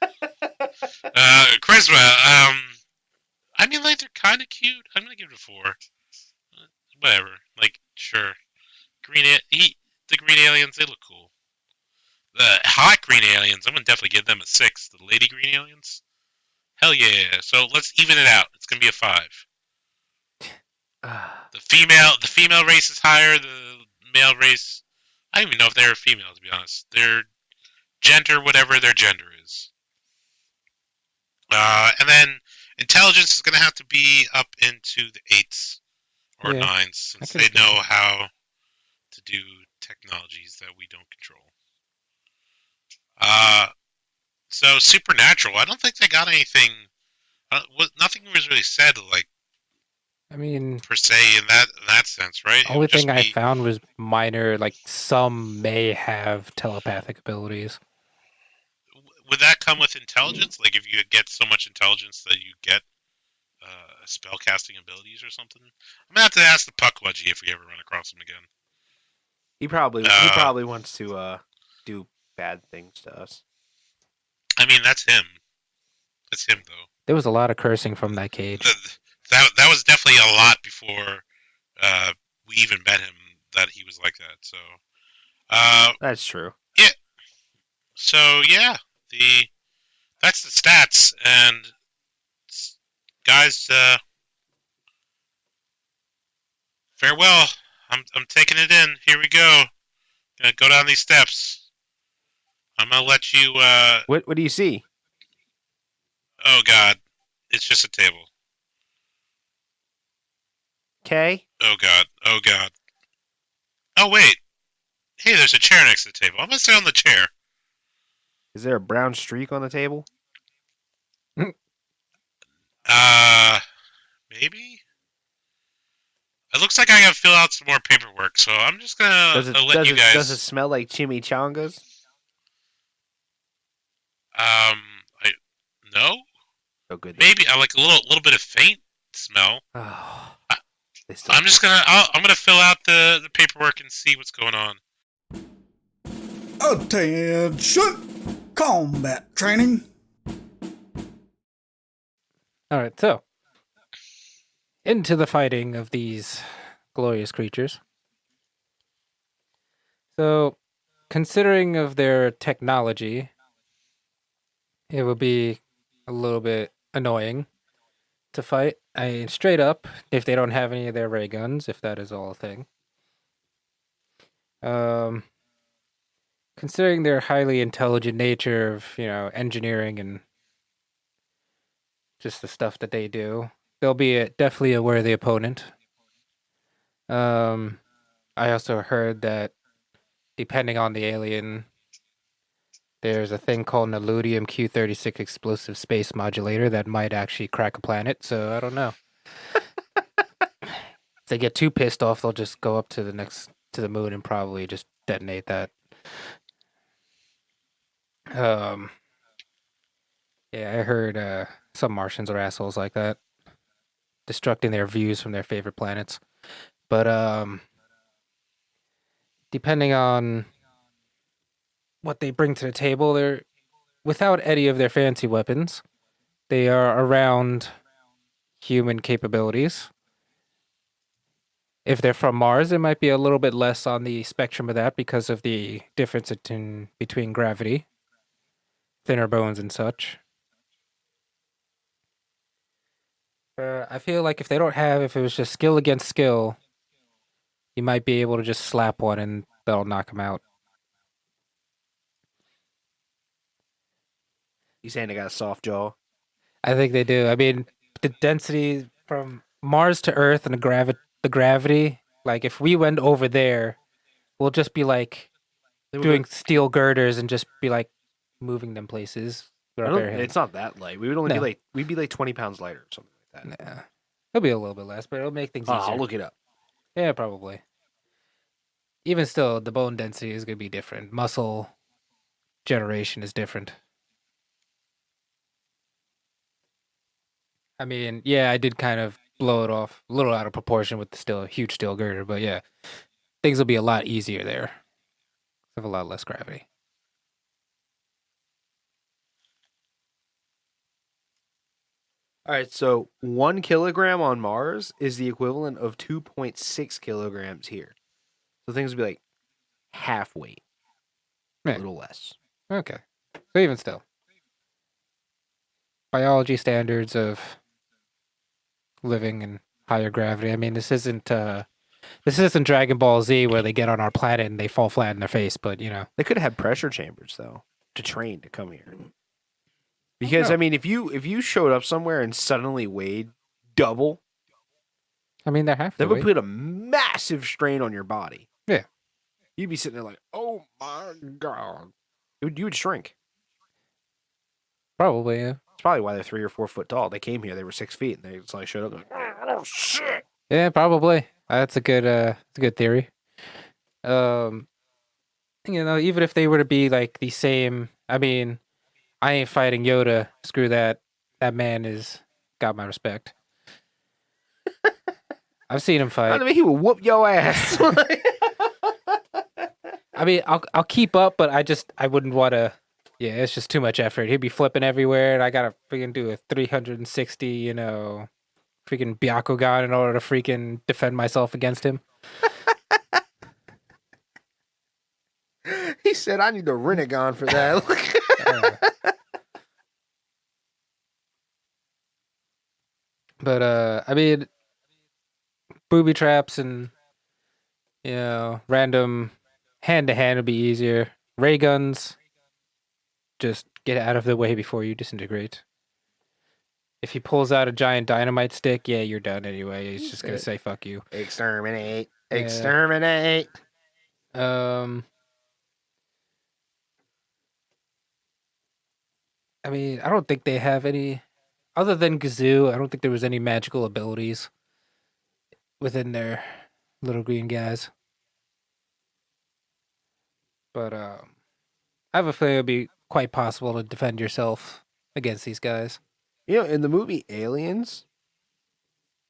Charisma. I mean, like they're kind of cute. I'm gonna give it a 4. Whatever. Like, sure. The green aliens, they look cool. The hot green aliens, I'm gonna definitely give them a 6. The lady green aliens, hell yeah. So let's even it out. It's gonna be a 5. The female race is higher. The male race, I don't even know if they're female to be honest. Their gender, whatever their gender is. And then intelligence is gonna have to be up into the 8s or Yeah, 9s since could they agree. know how to do technologies that we don't control. So supernatural. I don't think they got anything. Nothing was really said like I mean, per se in that sense, right? It only would just thing I be- found was minor, like some may have telepathic abilities. Would that come with intelligence? Like if you get so much intelligence that you get spell casting abilities or something? I'm gonna have to ask the Puckwudgie if we ever run across him again. He probably wants to do bad things to us. I mean, that's him. That's him though. There was a lot of cursing from that cage. That was definitely a lot before we even met him that he was like that. So, That's true. so yeah, that's the stats and guys, farewell. I'm taking it in. Here we go. Gonna go down these steps. I'm gonna let you. What do you see? Oh God, it's just a table. Okay. Oh God. Oh God. Oh wait. Hey, there's a chair next to the table. I'm gonna sit on the chair. Is there a brown streak on the table? Maybe. It looks like I gotta fill out some more paperwork, so I'm just gonna let you guys. Does it smell like chimichangas? No. Oh, good. Maybe I like a little bit of faint smell. Oh, I'm just gonna I'm gonna fill out the paperwork and see what's going on. Attention! Combat training. All right, so into the fighting of these glorious creatures. So, considering of their technology, it would be a little bit annoying to fight. I mean, straight up, if they don't have any of their ray guns, if that is all a thing. Considering their highly intelligent nature of, engineering and just the stuff that they do. They'll be definitely a worthy opponent. I also heard that depending on the alien, there's a thing called an Illudium Q-36 explosive space modulator that might actually crack a planet. So I don't know. If they get too pissed off, they'll just go up to the moon and probably just detonate that. Yeah, I heard some Martians are assholes like that, destructing their views from their favorite planets. But depending on what they bring to the table, they're without any of their fancy weapons. They are around human capabilities. If they're from Mars, it might be a little bit less on the spectrum of that because of the difference between gravity, thinner bones, and such. I feel like if it was just skill against skill, you might be able to just slap one and that'll knock him out. You saying they got a soft jaw? I think they do. I mean, the density from Mars to Earth and the gravity, like if we went over there, we'll just be like doing steel girders and just be like moving them places. It's not that light. We would only No. we'd be like 20 pounds lighter or something like that. Nah. It'll be a little bit less, but it'll make things easier. I'll look it up. Yeah, probably. Even still, the bone density is going to be different. Muscle generation is different. I mean, yeah, I did kind of blow it off a little out of proportion with the huge steel girder, but yeah, things will be a lot easier there. Have a lot less gravity. All right, so 1 kilogram on Mars is the equivalent of 2.6 kilograms here. So things would be like half weight, a Right. little less. Okay. So even still, biology standards of living in higher gravity. I mean, this isn't Dragon Ball Z where they get on our planet and they fall flat in their face, but you know. They could have had pressure chambers though to train to come here. Because I mean, if you showed up somewhere and suddenly weighed double, I mean, they have to. that would put a massive strain on your body. Yeah. You'd be sitting there like, oh my god, you would shrink. Probably, yeah. That's probably why they're 3 or 4 foot tall. They came here, they were 6 feet, and they just like showed up. Like, oh shit! Yeah, probably. That's a good theory. You know, even if they were to be like the same, I mean, I ain't fighting Yoda. Screw that. That man is got my respect. I've seen him fight. I mean, he would whoop your ass. I mean, I'll keep up, but I wouldn't want to. Yeah, it's just too much effort. He'd be flipping everywhere, and I gotta freaking do a 360, you know, freaking Byakugan in order to freaking defend myself against him. He said, "I need the Renegon for that." But I mean, booby traps and you know, random hand to hand would be easier. Ray guns, just get out of the way before you disintegrate. If he pulls out a giant dynamite stick, yeah, you're done anyway. He's just gonna say "fuck you." Exterminate! Yeah. Exterminate! I mean, I don't think they have any, other than Gazoo. I don't think there was any magical abilities within their little green guys. But I have a feeling it'd be quite possible to defend yourself against these guys. You know, in the movie Aliens,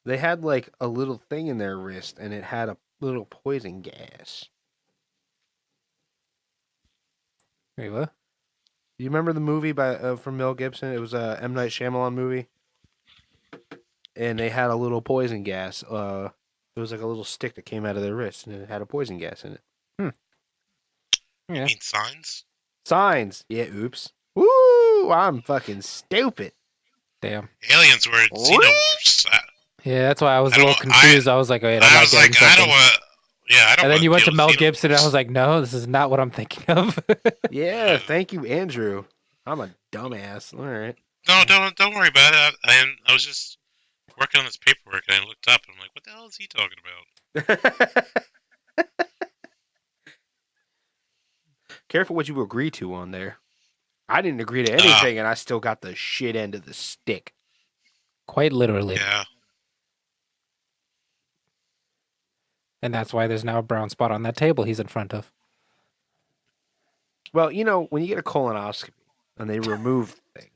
they had like a little thing in their wrist, and it had a little poison gas. Wait, what? You remember the movie from Mel Gibson? It was a M. Night Shyamalan movie, and they had a little poison gas. It was like a little stick that came out of their wrist, and it had a poison gas in it. You mean signs? Signs. Yeah. Oops. Woo! I'm fucking stupid. Damn. Aliens were xenomorphs. Yeah, that's why I was I a little don't- confused. I was like, wait, I'm I not was getting like, I don't something. want. Yeah, I don't. And then you went to Mel deal with Gibson, and I xenomorphs. was like, no, this is not what I'm thinking of. Yeah. Thank you, Andrew. I'm a dumbass. All right. No, don't worry about it. I was just working on this paperwork, and I looked up, and I'm like, what the hell is he talking about? Careful what you agree to on there. I didn't agree to anything, and I still got the shit end of the stick. Quite literally. Yeah. And that's why there's now a brown spot on that table he's in front of. Well, you know, when you get a colonoscopy and they remove things,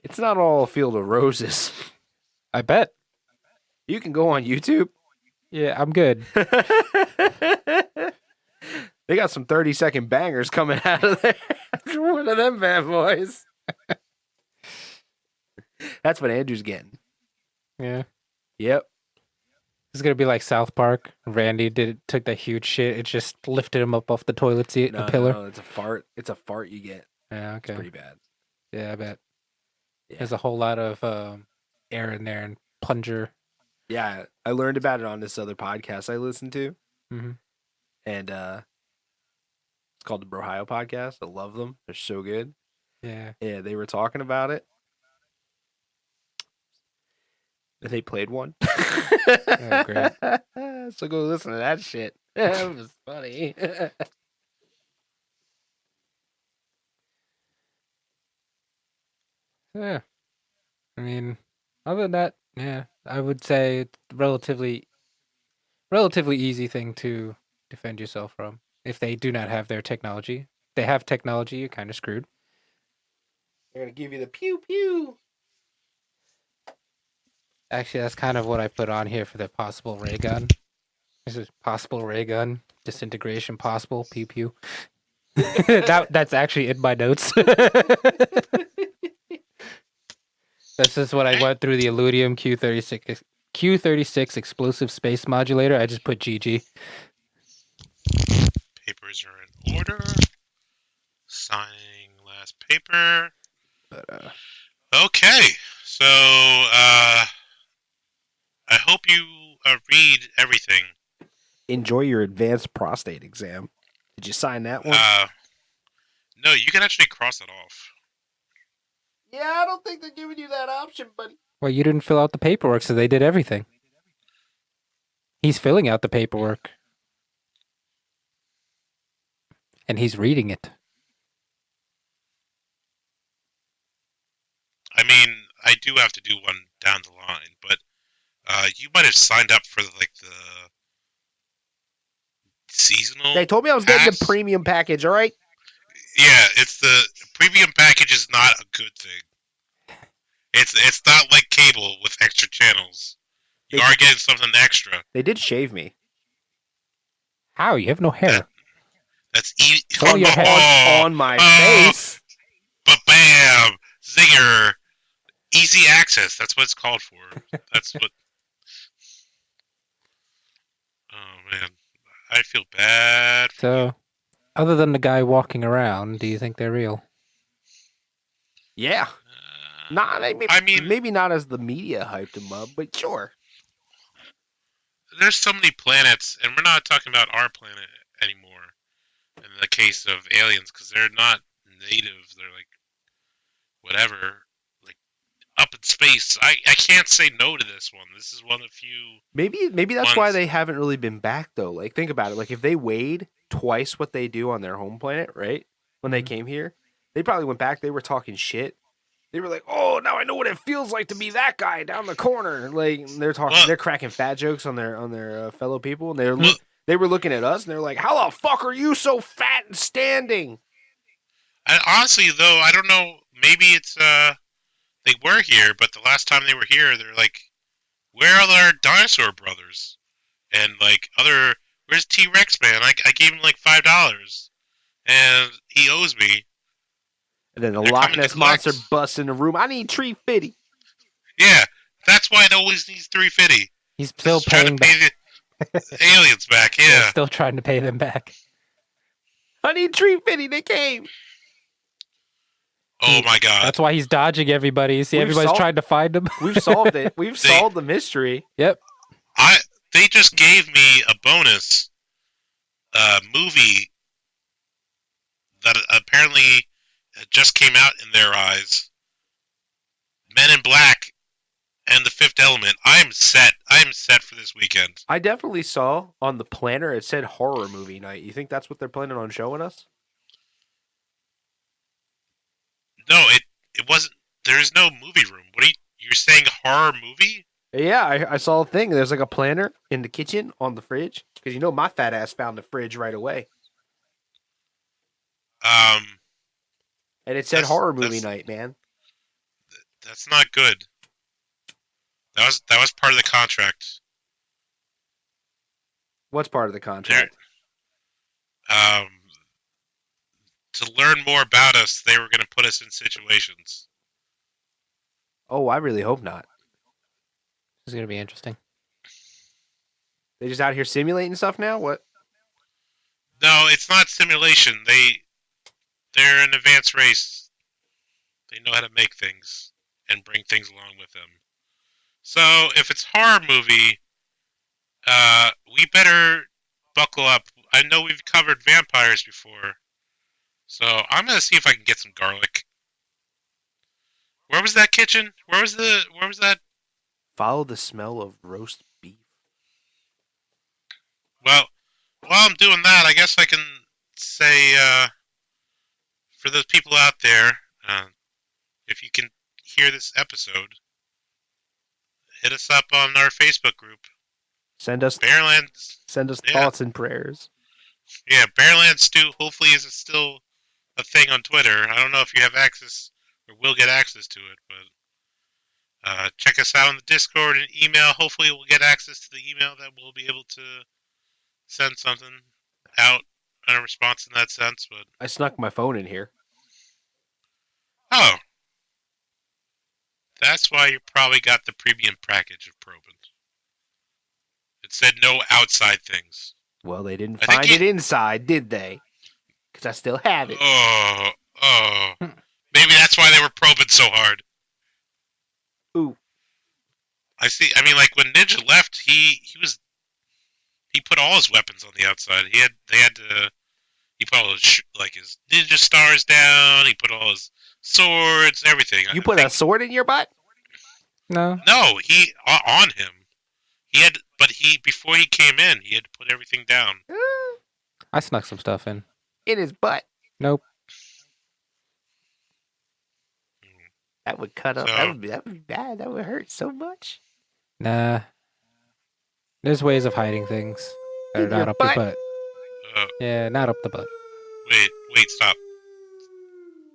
it's not all a field of roses. I bet. You can go on YouTube. Yeah, I'm good. They got some 30-second bangers coming out of there. One of them bad boys. That's what Andrew's getting. Yeah. Yep. It's gonna be like South Park. Randy took that huge shit. It just lifted him up off the toilet seat, the pillar. No, it's a fart. It's a fart you get. Yeah, okay. It's pretty bad. Yeah, I bet. Yeah. There's a whole lot of air in there and plunger. Yeah, I learned about it on this other podcast I listened to. Mhm. And it's called the Brohio Podcast. I love them. They're so good. Yeah. Yeah, they were talking about it. And they played one. Oh, great. So go listen to that shit. That was funny. Yeah. I mean, other than that, yeah, I would say it's relatively easy thing to defend yourself from if they do not have their technology. If they have technology, you're kind of screwed. They're gonna give you the pew pew. Actually, that's kind of what I put on here for the possible ray gun. This is possible ray gun, disintegration possible, pew pew. That's actually in my notes. This is what I went through the Illudium Q36 explosive space modulator. I just put GG. Papers are in order. Signing last paper. Okay, so I hope you read everything. Enjoy your advanced prostate exam. Did you sign that one? No, you can actually cross it off. Yeah, I don't think they're giving you that option, buddy. Well, you didn't fill out the paperwork, so they did everything. He's filling out the paperwork. And he's reading it. I mean, I do have to do one down the line, but you might have signed up for the seasonal. They told me I was getting the premium package, all right? Yeah, it's the premium package is not a good thing. It's not like cable with extra channels. You are getting something extra. They did shave me. How? You have no hair. That's easy. On your head. On my face. But bam! Zinger! Easy access. That's what it's called for. That's what... Oh, man. I feel bad. So, other than the guy walking around, do you think they're real? Yeah. Maybe not as the media hyped him up, but sure. There's so many planets, and we're not talking about our planet anymore. In the case of aliens, because they're not native. They're like whatever, like up in space. I can't say no to this one. This is one of the few. Maybe that's why they haven't really been back though. Like think about it. Like if they weighed twice what they do on their home planet, right? When they came here, they probably went back. They were talking shit. They were like, "Oh, now I know what it feels like to be that guy down the corner." Like they're talking, they're cracking fat jokes on their fellow people, and they were looking at us, and they're like, "How the fuck are you so fat and standing?" And honestly, though, I don't know. Maybe it's they were here, but the last time they were here, they're like, "Where are our dinosaur brothers?" And like where's T-Rex man? I gave him like $5, and he owes me. And then the Loch Ness monster busts in the room. I need $350. Yeah, that's why it always needs $350. He's still paying back. The aliens back. Yeah, he's still trying to pay them back. I need $350. They came. Oh my god! That's why he's dodging everybody. See, everybody's trying to find him. We've solved it. We've solved the mystery. Yep. They just gave me a bonus movie that apparently just came out in their eyes. Men in Black and The Fifth Element. I'm set. I'm set for this weekend. I definitely saw on the planner it said horror movie night. You think that's what they're planning on showing us? No, it wasn't. There is no movie room. What are you're saying? Horror movie? Yeah, I saw a thing. There's like a planner in the kitchen on the fridge because you know my fat ass found the fridge right away, and it said horror movie night, man. That's not good. That was part of the contract. What's part of the contract? To learn more about us, they were going to put us in situations. Oh, I really hope not. This is gonna be interesting. They just out here simulating stuff now? What? No, it's not simulation. They're an advanced race. They know how to make things and bring things along with them. So if it's horror movie, we better buckle up. I know we've covered vampires before, so I'm gonna see if I can get some garlic. Where was that kitchen? Where was that? Follow the smell of roast beef. Well, while I'm doing that, I guess I can say, for those people out there, if you can hear this episode, hit us up on our Facebook group. Send us thoughts and prayers. Yeah, Bearland Stew hopefully is still a thing on Twitter. I don't know if you have access or will get access to it, but check us out on the Discord and email. Hopefully we'll get access to the email that we'll be able to send something out in a response in that sense. But I snuck my phone in here. Oh. That's why you probably got the premium package of Proband. It said no outside things. Well, they didn't find it inside, did they? Because I still have it. Oh. Maybe that's why they were probing so hard. Ooh. I see. I mean, like when Ninja left, he put all his weapons on the outside. He put all his his ninja stars down. He put all his swords, everything. You put a sword in your butt? No. No, he on him. Before he came in, he had to put everything down. I snuck some stuff in. In his butt? Nope. That would cut up. That would be bad. That would hurt so much. Nah. There's ways of hiding things that are not up your butt. Yeah, not up the butt. Wait, stop.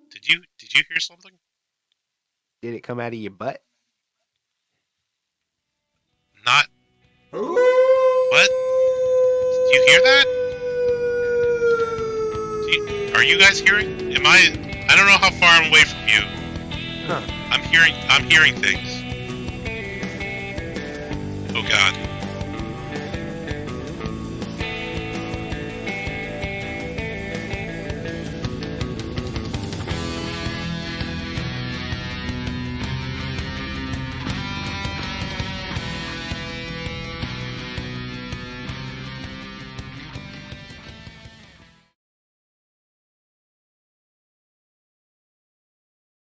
Did you hear something? Did it come out of your butt? Not. What? Did you hear that? Are you guys hearing? I don't know how far I'm away from you. Huh. I'm hearing things. Oh God.